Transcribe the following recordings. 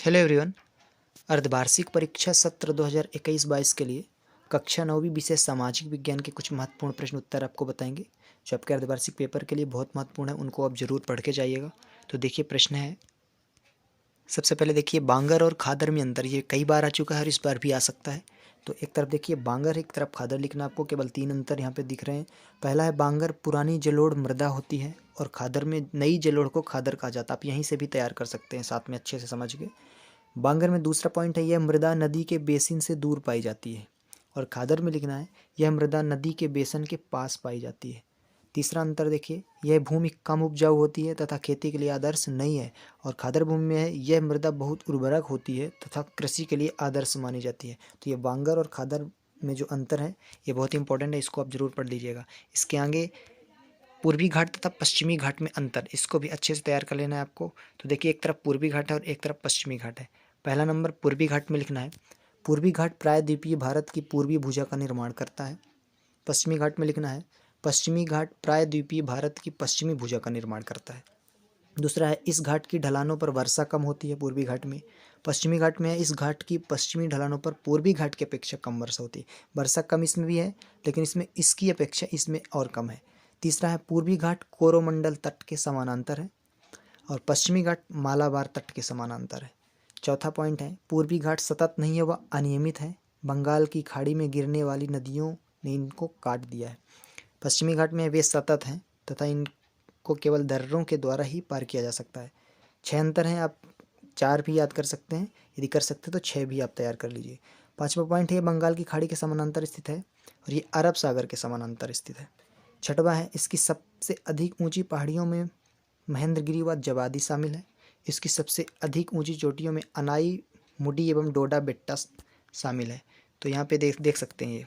Hello everyone. अर्धवार्षिक परीक्षा सत्र 2021-22 के लिए कक्षा 9वीं विषय सामाजिक विज्ञान के कुछ महत्वपूर्ण प्रश्न उत्तर आपको बताएंगे जो आपके अर्धवार्षिक पेपर के लिए बहुत महत्वपूर्ण है। उनको आप जरूर पढ़ के जाइएगा। तो देखिए प्रश्न है, सबसे पहले देखिए बांगर और खादर में अंतर। ये कई बार आ चुका है और इस बार भी आ सकता है। तो एक तरफ देखिए बांगर, एक तरफ खादर लिखना। आपको केवल 3 अंतर यहाँ पे दिख रहे हैं। पहला है बांगर पुरानी जलोढ़ मृदा होती है और खादर में नई जलोढ़ को खादर कहा जाता है। आप यहीं से भी तैयार कर सकते हैं, साथ में अच्छे से समझ के। बांगर में दूसरा पॉइंट है, यह मृदा नदी के बेसिन से दूर पाई जाती है। और खादर में लिखना है, यह मृदा नदी के बेसन के पास पाई जाती है। तीसरा अंतर देखिए, यह भूमि कम उपजाऊ होती है तथा खेती के लिए आदर्श नहीं है। और खादर भूमि में है, यह मृदा बहुत उर्वरक होती है तथा कृषि के लिए आदर्श मानी जाती है। तो ये बांगर और खादर में जो अंतर है ये बहुत ही इंपॉर्टेंट है, इसको आप जरूर पढ़ लीजिएगा। इसके आगे पूर्वी घाट तथा पश्चिमी घाट में अंतर, इसको भी अच्छे से तैयार कर लेना है आपको। तो देखिए एक तरफ पूर्वी घाट है और एक तरफ पश्चिमी घाट है। पहला नंबर पूर्वी घाट में लिखना है, पूर्वी घाट प्रायद्वीपीय भारत की पूर्वी भुजा का निर्माण करता है। पश्चिमी घाट में लिखना है, पश्चिमी घाट प्रायद्वीपीय भारत की पश्चिमी भुजा का निर्माण करता है। दूसरा है, इस घाट की ढलानों पर वर्षा कम होती है पूर्वी घाट में। पश्चिमी घाट में है, इस घाट की पश्चिमी ढलानों पर पूर्वी घाट की अपेक्षा कम वर्षा होती है। वर्षा कम इसमें भी है, लेकिन इसमें इसकी अपेक्षा इसमें और कम है। तीसरा है, पूर्वी घाट कोरोमंडल तट के समानांतर है और पश्चिमी घाट मालाबार तट के समानांतर है। चौथा पॉइंट है, पूर्वी घाट सतत नहीं है, वह अनियमित है। बंगाल की खाड़ी में गिरने वाली नदियों ने इनको काट दिया है। पश्चिमी घाट में वे सतत हैं तथा इनको केवल दर्रों के द्वारा ही पार किया जा सकता है। 6 अंतर हैं, आप 4 भी याद कर सकते हैं, यदि कर सकते तो 6 भी आप तैयार कर लीजिए। पाँचवा पॉइंट है, बंगाल की खाड़ी के समानांतर स्थित है और ये अरब सागर के समानांतर स्थित है। छठवा है, इसकी सबसे अधिक ऊंची पहाड़ियों में महेंद्रगिरी व जवादी शामिल है। इसकी सबसे अधिक ऊंची चोटियों में अनाई, मुडी एवं डोडा बेट्टा शामिल है। तो यहाँ पे देख सकते हैं। ये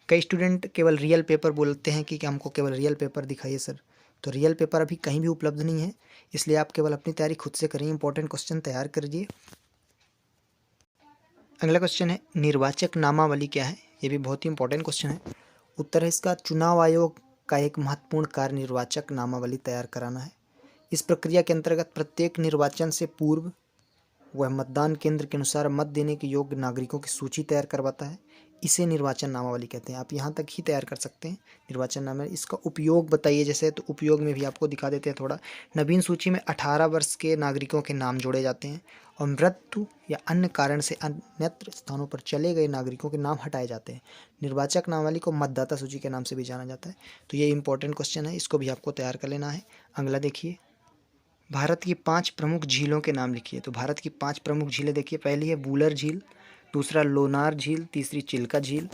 कई स्टूडेंट केवल रियल पेपर बोलते हैं कि हमको केवल रियल पेपर दिखाइए सर। तो रियल पेपर अभी कहीं भी उपलब्ध नहीं है, इसलिए आप केवल अपनी तैयारी खुद से करिए। इंपॉर्टेंट क्वेश्चन तैयार करिए। अगला क्वेश्चन है, निर्वाचक नामावली क्या है? ये भी बहुत ही इंपॉर्टेंट क्वेश्चन है। उत्तर है इसका, चुनाव आयोग का एक महत्वपूर्ण कार्य निर्वाचक नामावली तैयार कराना है। इस प्रक्रिया के अंतर्गत प्रत्येक निर्वाचन से पूर्व वह मतदान केंद्र के अनुसार मत देने के योग्य नागरिकों की सूची तैयार करवाता है। इसे निर्वाचन नामावली कहते हैं। आप यहाँ तक ही तैयार कर सकते हैं निर्वाचन नामावली। इसका उपयोग बताइए, जैसे तो उपयोग में भी आपको दिखा देते हैं थोड़ा। नवीन सूची में 18 वर्ष के नागरिकों के नाम जोड़े जाते हैं और मृत्यु या अन्य कारण से अन्यत्र स्थानों पर चले गए नागरिकों के नाम हटाए जाते हैं। निर्वाचक नामावली को मतदाता सूची के नाम से भी जाना जाता है। तो ये इंपॉर्टेंट क्वेश्चन है, इसको भी आपको तैयार कर लेना है। अगला देखिए, भारत की 5 प्रमुख झीलों के नाम लिखिए। तो भारत की 5 प्रमुख झीलें देखिए, पहली है वूलर झील, दूसरा लोनार झील, तीसरी चिल्का झील,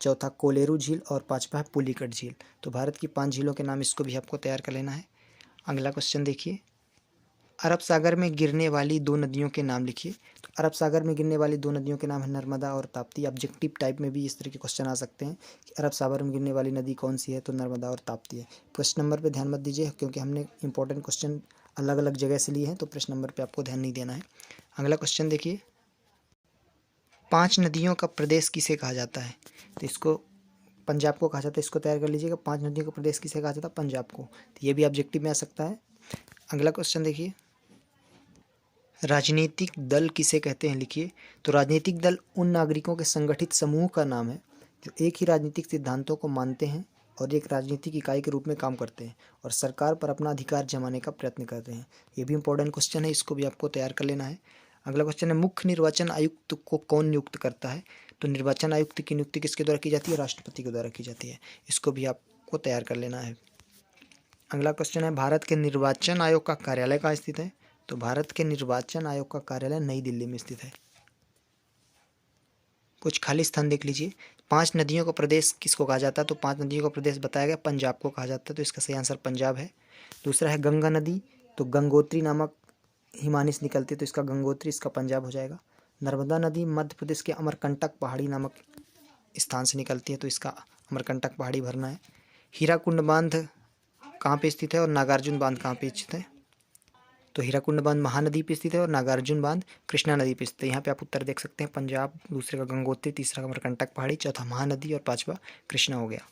चौथा कोलेरू झील और पांचवा है पुलिकट झील। तो भारत की 5 झीलों के नाम, इसको भी आपको तैयार कर लेना है। अगला क्वेश्चन देखिए, अरब सागर में गिरने वाली 2 नदियों के नाम लिखिए। तो अरब सागर में गिरने वाली 2 नदियों के नाम है नर्मदा और ताप्ती। ऑब्जेक्टिव टाइप में भी इस तरह के क्वेश्चन आ सकते हैं कि अरब सागर में गिरने वाली नदी कौन सी है, तो नर्मदा और ताप्ती है। प्रश्न नंबर पे ध्यान मत दीजिए, क्योंकि हमने इंपॉर्टेंट क्वेश्चन अलग अलग जगह से लिए हैं, तो प्रश्न नंबर पे आपको ध्यान नहीं देना है। अगला क्वेश्चन देखिए, 5 नदियों का प्रदेश किसे कहा जाता है? तो इसको पंजाब को कहा जाता है, इसको तैयार कर लीजिएगा। 5 नदियों का प्रदेश किसे कहा जाता है? पंजाब को। तो ये भी ऑब्जेक्टिव में आ सकता है। अगला क्वेश्चन देखिए, राजनीतिक दल किसे कहते हैं? लिखिए। तो राजनीतिक दल उन नागरिकों के संगठित समूह का नाम है जो एक ही राजनीतिक सिद्धांतों को मानते हैं और एक राजनीतिक इकाई के रूप में काम करते हैं और सरकार पर अपना अधिकार जमाने का प्रयत्न करते हैं। ये भी इंपॉर्टेंट क्वेश्चन है, इसको भी आपको तैयार कर लेना है। अगला क्वेश्चन है, मुख्य निर्वाचन आयुक्त को कौन नियुक्त करता है? तो निर्वाचन आयुक्त की नियुक्ति किसके द्वारा की जाती है? राष्ट्रपति के द्वारा की जाती है। इसको भी आपको तैयार कर लेना है। अगला क्वेश्चन है, भारत के निर्वाचन आयोग का कार्यालय कहाँ स्थित है? तो भारत के निर्वाचन आयोग का कार्यालय नई दिल्ली में स्थित है। कुछ खाली स्थान देख लीजिए। 5 नदियों का प्रदेश किसको कहा जाता है? तो 5 नदियों का प्रदेश बताया गया, पंजाब को कहा जाता है। तो इसका सही आंसर पंजाब है। दूसरा है गंगा नदी, तो गंगोत्री नामक हिमानी निकलती है, तो इसका गंगोत्री, इसका पंजाब हो जाएगा। नर्मदा नदी मध्य प्रदेश के अमरकंटक पहाड़ी नामक स्थान से निकलती है, तो इसका अमरकंटक पहाड़ी भरना है। हीराकुंड बांध कहाँ पे स्थित है और नागार्जुन बांध कहाँ पे स्थित है? तो हीराकुंड बांध महानदी पे स्थित है और नागार्जुन बांध कृष्णा नदी पे स्थित है। यहाँ पे आप उत्तर देख सकते हैं, पंजाब, दूसरे का गंगोत्री, तीसरा का अमरकंटक पहाड़ी, चौथा महानदी और पांचवा कृष्णा हो गया।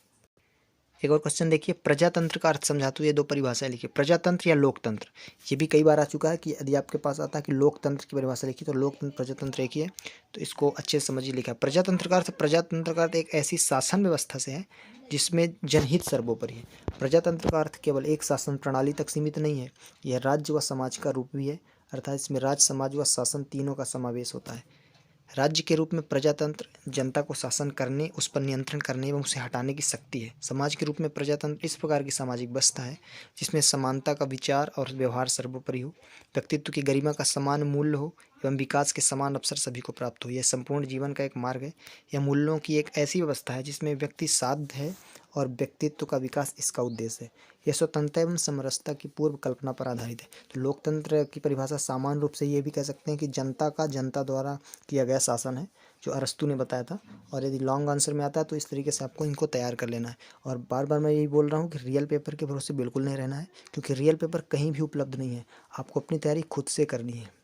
एक और क्वेश्चन देखिए, प्रजातंत्र का अर्थ समझाते हुए दो परिभाषाएं लिखिए। प्रजातंत्र या लोकतंत्र, ये भी कई बार आ चुका है कि यदि आपके पास आता है कि लोकतंत्र की परिभाषा लिखी तो लोकतंत्र प्रजातंत्र एक ही है, तो इसको अच्छे से समझिए। लिखा प्रजातंत्र का अर्थ, प्रजातंत्र का अर्थ एक ऐसी शासन व्यवस्था से है जिसमें जनहित सर्वोपरि है। प्रजातंत्र का अर्थ केवल एक शासन प्रणाली तक सीमित नहीं है, यह राज्य व समाज का रूप भी है, अर्थात इसमें राज्य, समाज व शासन तीनों का समावेश होता है। राज्य के रूप में प्रजातंत्र जनता को शासन करने, उस पर नियंत्रण करने एवं उसे हटाने की शक्ति है। समाज के रूप में प्रजातंत्र इस प्रकार की सामाजिक व्यवस्था है जिसमें समानता का विचार और व्यवहार सर्वोपरि हो, व्यक्तित्व की गरिमा का समान मूल्य हो एवं विकास के समान अवसर सभी को प्राप्त हो। यह संपूर्ण जीवन का एक मार्ग है। यह मूल्यों की एक ऐसी व्यवस्था है जिसमें व्यक्ति साध्य है और व्यक्तित्व का विकास इसका उद्देश्य है। यह स्वतंत्रता एवं समरसता की पूर्व कल्पना पर आधारित है। तो लोकतंत्र की परिभाषा सामान्य रूप से ये भी कह सकते हैं कि जनता का जनता द्वारा किया गया शासन है, जो अरस्तू ने बताया था। और यदि लॉन्ग आंसर में आता है तो इस तरीके से आपको इनको तैयार कर लेना है। और बार बार मैं यही बोल रहा हूँ कि रियल पेपर के भरोसे बिल्कुल नहीं रहना है, क्योंकि रियल पेपर कहीं भी उपलब्ध नहीं है, आपको अपनी तैयारी खुद से करनी है।